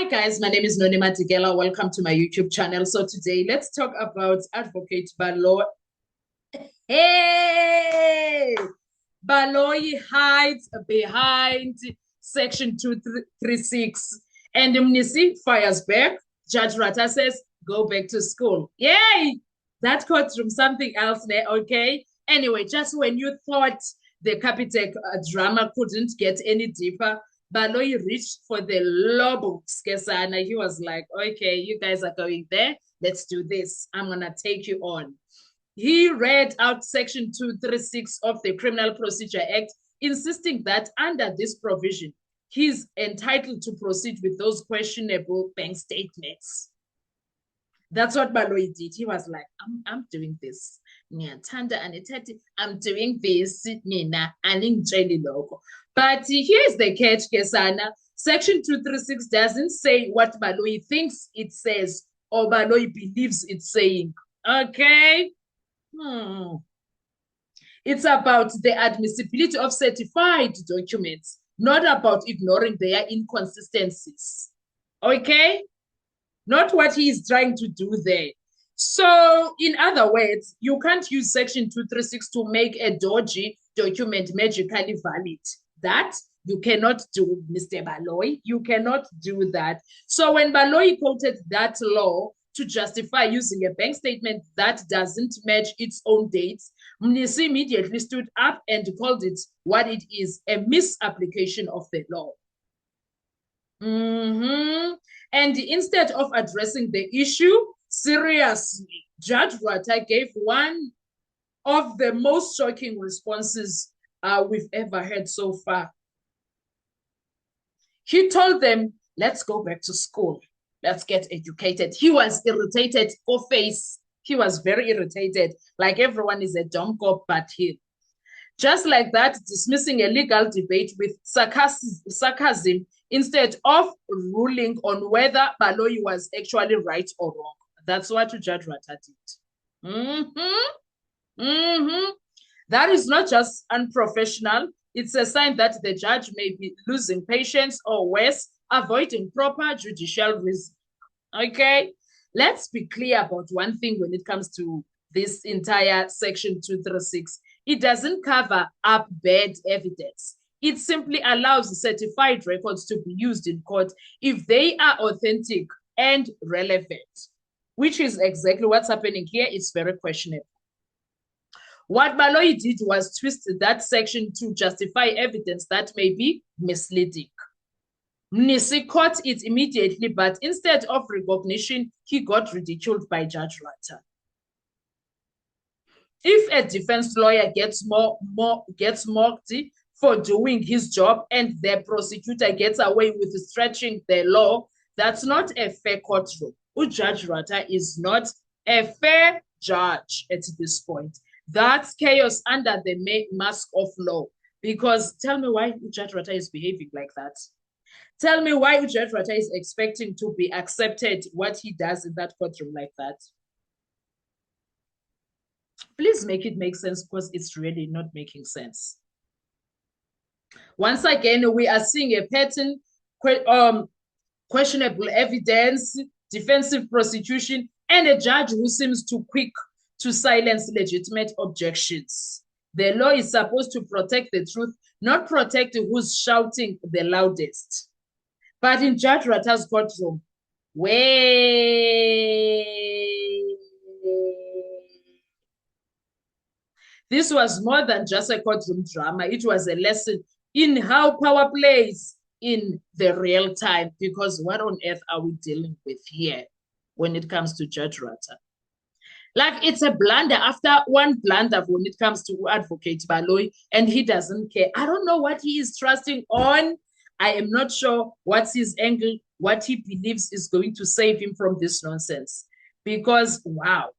Hi guys, my name is Noni Matigela. Welcome to my YouTube channel. So today let's talk about Advocate Baloyi. Hey! Baloyi hides behind Section 236 and Mnisi fires back. Judge Rata says, go back to school. Yay! That courtroom, something else there, okay? Anyway, just when you thought the Capitec drama couldn't get any deeper, Baloyi reached for the law books, Kesana. He was like, okay, you guys are going there. Let's do this. I'm going to take you on. He read out Section 236 of the Criminal Procedure Act, insisting that under this provision, he's entitled to proceed with those questionable bank statements. That's what Baloyi did. He was like, I'm doing this. I'm doing this. But here's the catch, Kesana. Section 236 doesn't say what Baloyi thinks it says or Baloyi believes it's saying. Okay? It's about the admissibility of certified documents, not about ignoring their inconsistencies. Okay? Not what he is trying to do there. So, in other words, you can't use Section 236 to make a dodgy document magically valid. That you cannot do, Mr. Baloyi. You cannot do that. So when Baloyi quoted that law to justify using a bank statement that doesn't match its own dates, Mnisi immediately stood up and called it what it is, a misapplication of the law. And instead of addressing the issue seriously, Judge Rata gave one of the most shocking responses we've ever heard so far. He told them, let's go back to school. Let's get educated. He was irritated for face. He was very irritated, like everyone is a dumb cop but him. Just like that, dismissing a legal debate with sarcasm instead of ruling on whether Baloyi was actually right or wrong. That's what Judge Rata did. That is not just unprofessional. It's a sign that the judge may be losing patience or worse, avoiding proper judicial reasoning. Okay? Let's be clear about one thing when it comes to this entire Section 236. It doesn't cover up bad evidence. It simply allows certified records to be used in court if they are authentic and relevant, which is exactly what's happening here. It's very questionable. What Baloyi did was twist that section to justify evidence that may be misleading. Mnisi caught it immediately, but instead of recognition, he got ridiculed by Judge Rata. If a defense lawyer gets mocked for doing his job and the prosecutor gets away with stretching the law, that's not a fair courtroom. Judge Rata is not a fair judge at this point. That's chaos under the mask of law. Because tell me why Judge Rata is behaving like that. Tell me why Judge Rata is expecting to be accepted what he does in that courtroom like that. Please make it make sense, because it's really not making sense. Once again, we are seeing a pattern, questionable evidence, defensive prosecution, and a judge who seems too quick to silence legitimate objections. The law is supposed to protect the truth, not protect who's shouting the loudest. But in Judge Rata's courtroom, this was more than just a courtroom drama. It was a lesson in how power plays in the real time, because what on earth are we dealing with here when it comes to Judge Rata? Like, it's a blunder after one blunder when it comes to Advocate Baloyi, and he doesn't care. I don't know what he is trusting on. I am not sure what's his angle, what he believes is going to save him from this nonsense. Because, wow.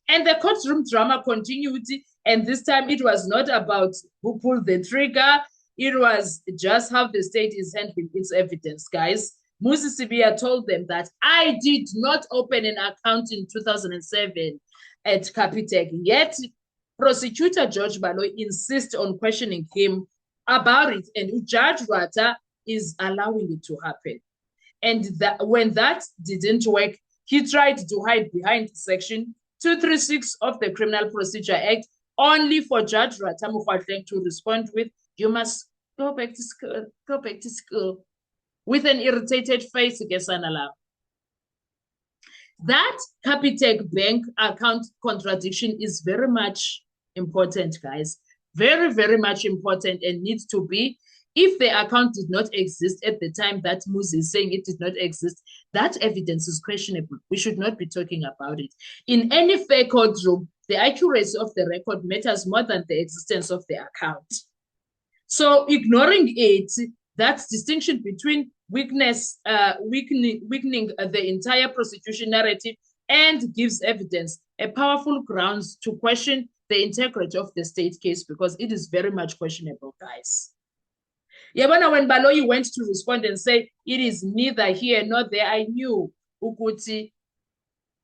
And the courtroom drama continued, and this time it was not about who pulled the trigger. It was just how the state is handling its evidence, guys. Mmusi Sibiya told them that I did not open an account in 2007 at Capitec. Yet, prosecutor George Baloyi insists on questioning him about it, and Judge Rata is allowing it to happen. And that when that didn't work, he tried to hide behind Section 236 of the Criminal Procedure Act, only for Judge Ratamu Kgatleng to respond with, "You must go back to school," with an irritated face. That Capitec Bank account contradiction is very much important, guys. Very, very much important, and needs to be. If the account did not exist at the time that Muzi is saying it did not exist, that evidence is questionable. We should not be talking about it. In any fair courtroom, the accuracy of the record matters more than the existence of the account. So ignoring it, that's distinction between weakening the entire prosecution narrative, and gives evidence a powerful grounds to question the integrity of the state case, because it is very much questionable, guys. Yabona, when Baloyi went to respond and say, "It is neither here nor there," I knew ukuthi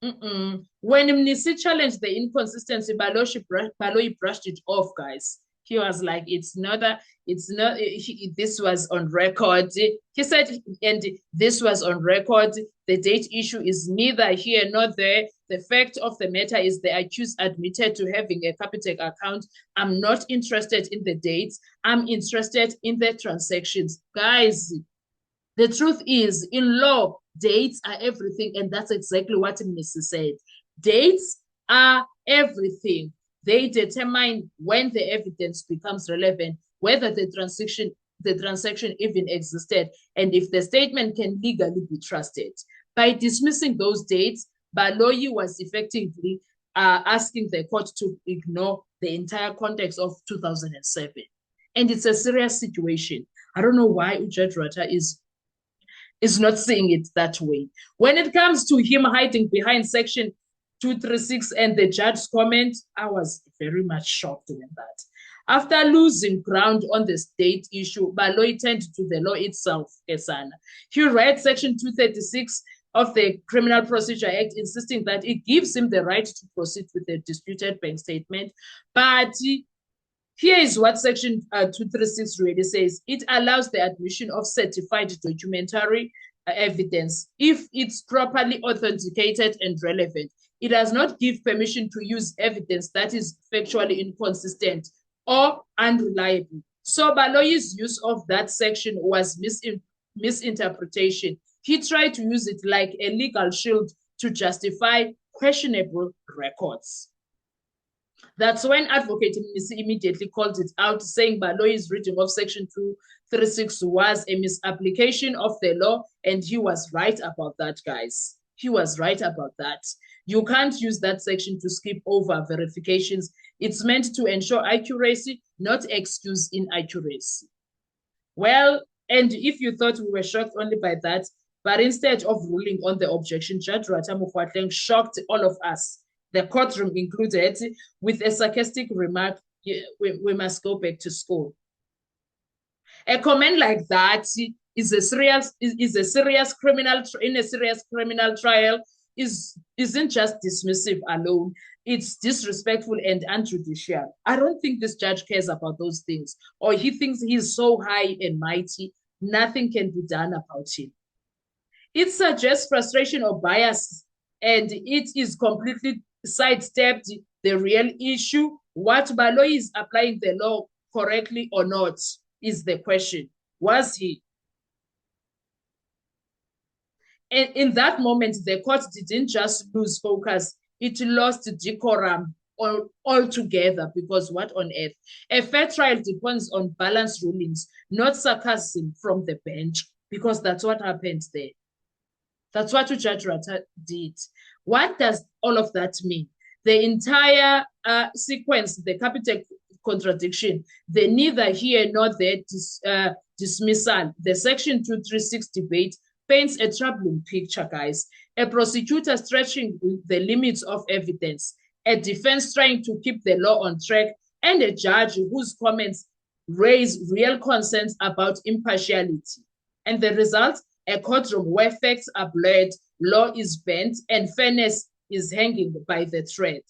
when Mnisi challenged the inconsistency, Baloyi brushed it off, guys. He was like, this was on record. He said, and this was on record. The date issue is neither here nor there. The fact of the matter is the accused admitted to having a Capitec account. I'm not interested in the dates. I'm interested in the transactions. Guys, the truth is, in law, dates are everything, and that's exactly what Mnisi said. Dates are everything. They determine when the evidence becomes relevant, whether the transaction even existed, and if the statement can legally be trusted. By dismissing those dates, Baloyi was effectively asking the court to ignore the entire context of 2007. And it's a serious situation. I don't know why Judge Rata is not seeing it that way. When it comes to him hiding behind Section 236 and the judge's comment, I was very much shocked with that. After losing ground on the state issue, Baloyi turned to the law itself, Kesana. He read Section 236 of the Criminal Procedure Act, insisting that it gives him the right to proceed with the disputed bank statement. But here is what Section 236 really says. It allows the admission of certified documentary evidence if it's properly authenticated and relevant. It does not give permission to use evidence that is factually inconsistent or unreliable. So Baloyi's use of that section was misinterpretation. He tried to use it like a legal shield to justify questionable records. That's when Advocate Mnisi immediately called it out, saying Baloyi's reading of Section 236 was a misapplication of the law, and he was right about that, guys. He was right about that. You can't use that section to skip over verifications. It's meant to ensure accuracy, not excuse inaccuracy. Well, and if you thought we were shocked only by that, but instead of ruling on the objection, Judge Ratamu Kgatleng shocked all of us, the courtroom included, with a sarcastic remark, we must go back to school. A comment like that is a serious criminal trial isn't just dismissive alone. It's disrespectful and unjudicial. I don't think this judge cares about those things, or he thinks he's so high and mighty, nothing can be done about him. It suggests frustration or bias, and it is completely sidestepped the real issue. What Baloyi is applying the law correctly or not is the question. Was he? And in that moment, the court didn't just lose focus, it lost decorum altogether, because what on earth? A fair trial depends on balanced rulings, not sarcasm from the bench, because that's what happened there. That's what Judge Rata did. What does all of that mean? The entire sequence, the Capitec contradiction, the neither here nor there dismissal, the Section 236 debate paints a troubling picture, guys. A prosecutor stretching the limits of evidence, a defense trying to keep the law on track, and a judge whose comments raise real concerns about impartiality. And the result? A courtroom where facts are blurred, law is bent, and fairness is hanging by the thread.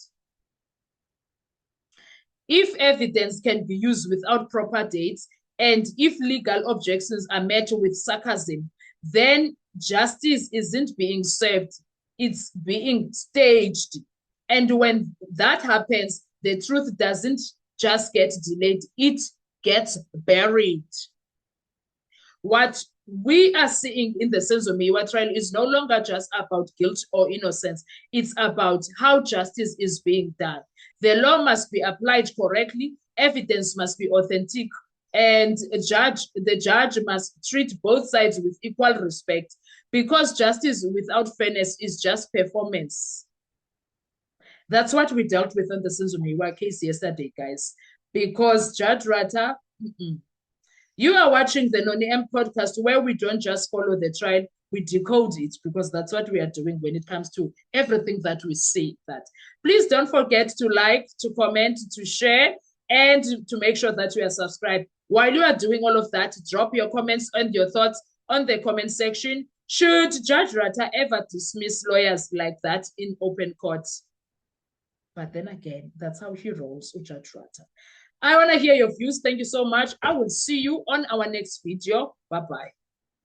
If evidence can be used without proper dates, and if legal objections are met with sarcasm, then justice isn't being served, it's being staged. And when that happens, the truth doesn't just get delayed, it gets buried. What we are seeing in the Senzo Meyiwa trial is no longer just about guilt or innocence. It's about how justice is being done. The law must be applied correctly, evidence must be authentic, and the judge must treat both sides with equal respect, because justice without fairness is just performance. That's what we dealt with on the Senzo Meyiwa case yesterday, guys. Because Judge Ratha, you are watching the Noni M podcast, where we don't just follow the trial, we decode it, because that's what we are doing when it comes to everything that we see. That please don't forget to like, to comment, to share, and to make sure that you are subscribed. While you are doing all of that, drop your comments and your thoughts on the comment section. Should Judge Ratha ever dismiss lawyers like that in open court? But then again, that's how he rolls, Judge Ratha. I want to hear your views. Thank you so much. I will see you on our next video. Bye-bye.